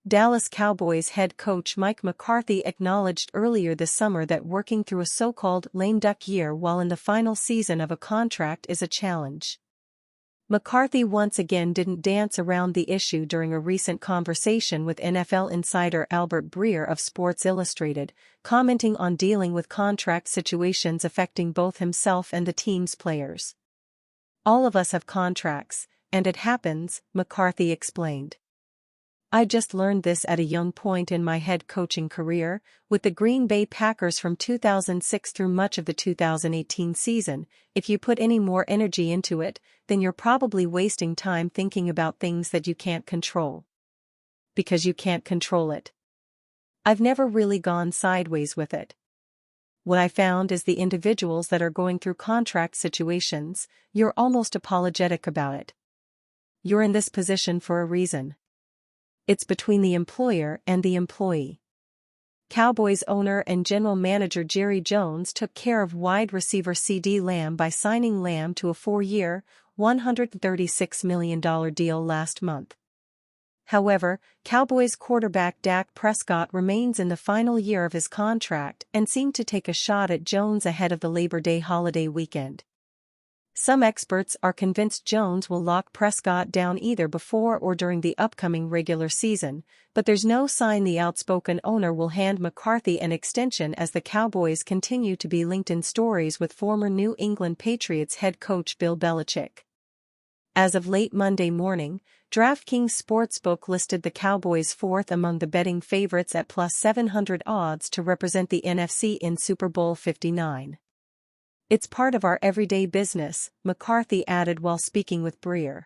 Dallas Cowboys head coach Mike McCarthy acknowledged earlier this summer that working through a so-called lame duck year while in the final season of a contract is a challenge. McCarthy once again didn't dance around the issue during a recent conversation with NFL insider Albert Breer of Sports Illustrated, commenting on dealing with contract situations affecting both himself and the team's players. "All of us have contracts, and it happens," McCarthy explained. "I just learned this at a young point in my head coaching career, with the Green Bay Packers from 2006 through much of the 2018 season. If you put any more energy into it, then you're probably wasting time thinking about things that you can't control. Because you can't control it. I've never really gone sideways with it. What I found is the individuals that are going through contract situations, you're almost apologetic about it. You're in this position for a reason. It's between the employer and the employee." Cowboys owner and general manager Jerry Jones took care of wide receiver CeeDee Lamb by signing Lamb to a 4-year, $136 million deal last month. However, Cowboys quarterback Dak Prescott remains in the final year of his contract and seemed to take a shot at Jones ahead of the Labor Day holiday weekend. Some experts are convinced Jones will lock Prescott down either before or during the upcoming regular season, but there's no sign the outspoken owner will hand McCarthy an extension as the Cowboys continue to be linked in stories with former New England Patriots head coach Bill Belichick. As of late Monday morning, DraftKings Sportsbook listed the Cowboys fourth among the betting favorites at plus 700 odds to represent the NFC in Super Bowl 59. "It's part of our everyday business," McCarthy added while speaking with Breer.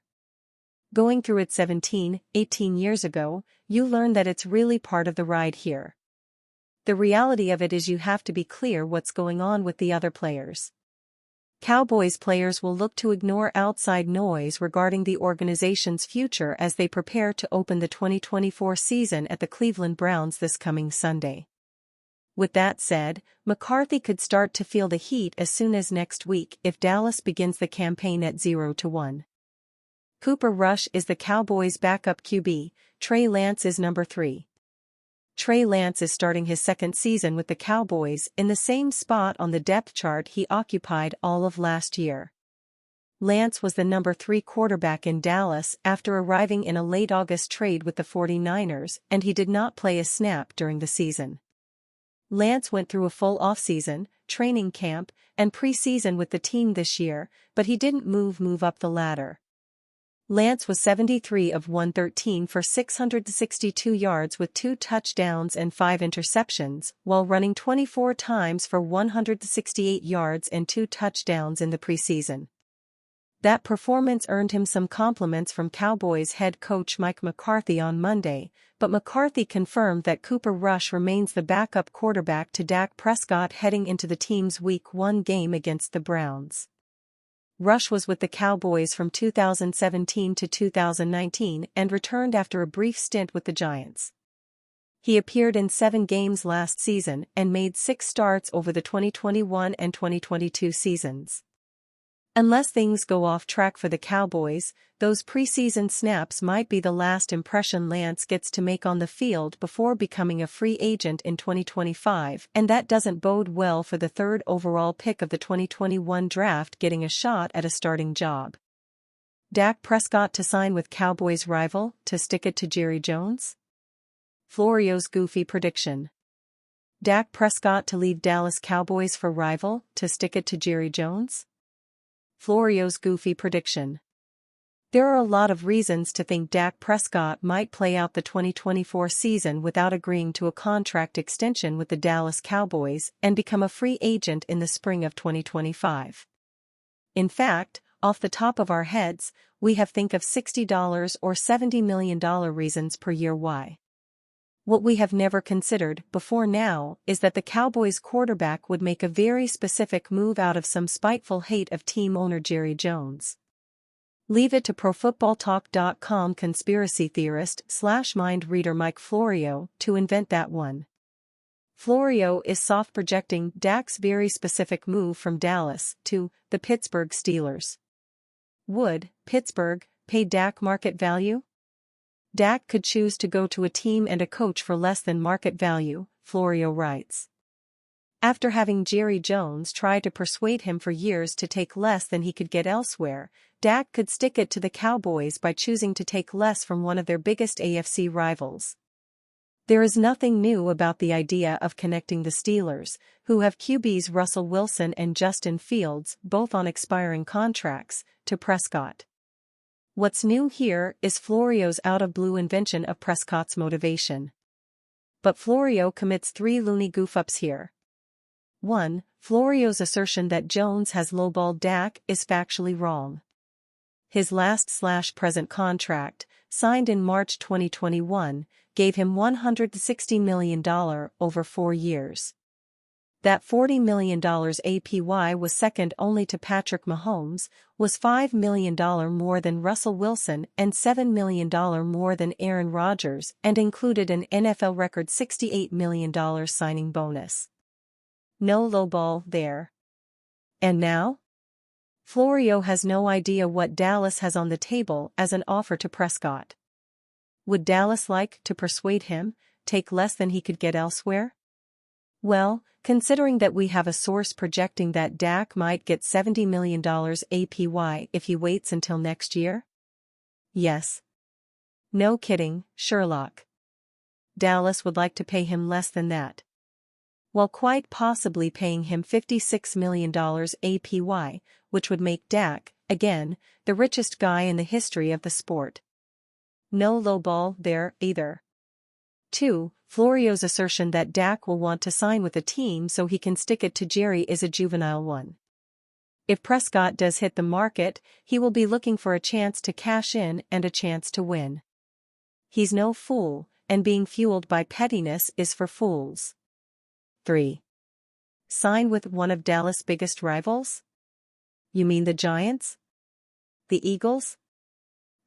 "Going through it 17, 18 years ago, you learn that it's really part of the ride here. The reality of it is you have to be clear what's going on with the other players." Cowboys players will look to ignore outside noise regarding the organization's future as they prepare to open the 2024 season at the Cleveland Browns this coming Sunday. With that said, McCarthy could start to feel the heat as soon as next week if Dallas begins the campaign at 0-1. Cooper Rush is the Cowboys' backup QB, Trey Lance is number 3. Trey Lance is starting his second season with the Cowboys in the same spot on the depth chart he occupied all of last year. Lance was the number 3 quarterback in Dallas after arriving in a late August trade with the 49ers, and he did not play a snap during the season. Lance went through a full offseason, training camp, and preseason with the team this year, but he didn't move up the ladder. Lance was 73 of 113 for 662 yards with 2 touchdowns and 5 interceptions, while running 24 times for 168 yards and 2 touchdowns in the preseason. That performance earned him some compliments from Cowboys head coach Mike McCarthy on Monday, but McCarthy confirmed that Cooper Rush remains the backup quarterback to Dak Prescott heading into the team's Week 1 game against the Browns. Rush was with the Cowboys from 2017 to 2019 and returned after a brief stint with the Giants. He appeared in 7 games last season and made 6 starts over the 2021 and 2022 seasons. Unless things go off track for the Cowboys, those preseason snaps might be the last impression Lance gets to make on the field before becoming a free agent in 2025, and that doesn't bode well for the 3rd overall pick of the 2021 draft getting a shot at a starting job. Dak Prescott to sign with Cowboys rival, to stick it to Jerry Jones? Florio's goofy prediction. Dak Prescott to leave Dallas Cowboys for rival, to stick it to Jerry Jones? Florio's goofy prediction. There are a lot of reasons to think Dak Prescott might play out the 2024 season without agreeing to a contract extension with the Dallas Cowboys and become a free agent in the spring of 2025. In fact, off the top of our heads, we have think of $60 or $70 million reasons per year why. What we have never considered before now is that the Cowboys quarterback would make a very specific move out of some spiteful hate of team owner Jerry Jones. Leave it to ProFootballTalk.com conspiracy theorist/mind reader Mike Florio to invent that one. Florio is soft projecting Dak's very specific move from Dallas to the Pittsburgh Steelers. Would Pittsburgh pay Dak market value? Dak could choose to go to a team and a coach for less than market value, Florio writes. After having Jerry Jones try to persuade him for years to take less than he could get elsewhere, Dak could stick it to the Cowboys by choosing to take less from one of their biggest AFC rivals. There is nothing new about the idea of connecting the Steelers, who have QBs Russell Wilson and Justin Fields both on expiring contracts, to Prescott. What's new here is Florio's out-of-blue invention of Prescott'S motivation. But Florio commits 3 loony goof-ups here. 1. Florio's assertion that Jones has lowballed Dak is factually wrong. His last/present contract, signed in March 2021, gave him $160 million over 4 years. That $40 million APY was second only to Patrick Mahomes, was $5 million more than Russell Wilson and $7 million more than Aaron Rodgers, and included an NFL record $68 million signing bonus. No lowball there. And now? Florio has no idea what Dallas has on the table as an offer to Prescott. Would Dallas like to persuade him, take less than he could get elsewhere? Well, considering that we have a source projecting that Dak might get $70 million APY if he waits until next year? Yes. No kidding, Sherlock. Dallas would like to pay him less than that, while quite possibly paying him $56 million APY, which would make Dak, again, the richest guy in the history of the sport. No lowball there either. 2. Florio's assertion that Dak will want to sign with a team so he can stick it to Jerry is a juvenile one. If Prescott does hit the market, he will be looking for a chance to cash in and a chance to win. He's no fool, and being fueled by pettiness is for fools. 3. Sign with one of Dallas' biggest rivals? You mean the Giants? The Eagles?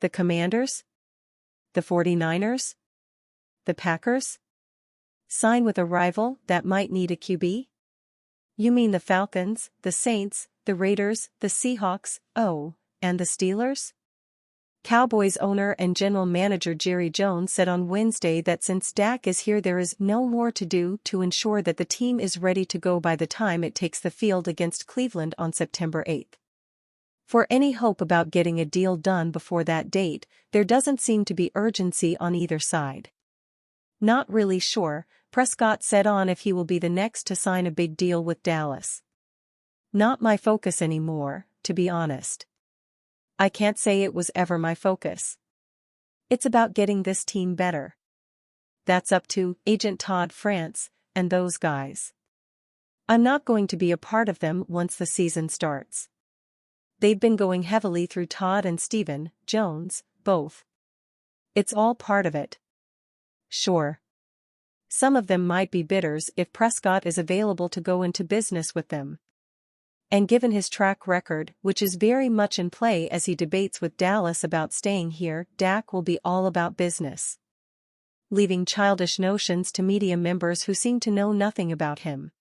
The Commanders? The 49ers? The Packers? Sign with a rival that might need a QB? You mean the Falcons, the Saints, the Raiders, the Seahawks, and the Steelers? Cowboys owner and general manager Jerry Jones said on Wednesday that since Dak is here there is no more to do to ensure that the team is ready to go by the time it takes the field against Cleveland on September 8. For any hope about getting a deal done before that date, there doesn't seem to be urgency on either side. Not really sure, Prescott said on if he will be the next to sign a big deal with Dallas. Not my focus anymore, to be honest. I can't say it was ever my focus. It's about getting this team better. That's up to Agent Todd France and those guys. I'm not going to be a part of them once the season starts. They've been going heavily through Todd and Stephen Jones, both. It's all part of it. Sure. Some of them might be bidders if Prescott is available to go into business with them. And given his track record, which is very much in play as he debates with Dallas about staying here, Dak will be all about business, leaving childish notions to media members who seem to know nothing about him.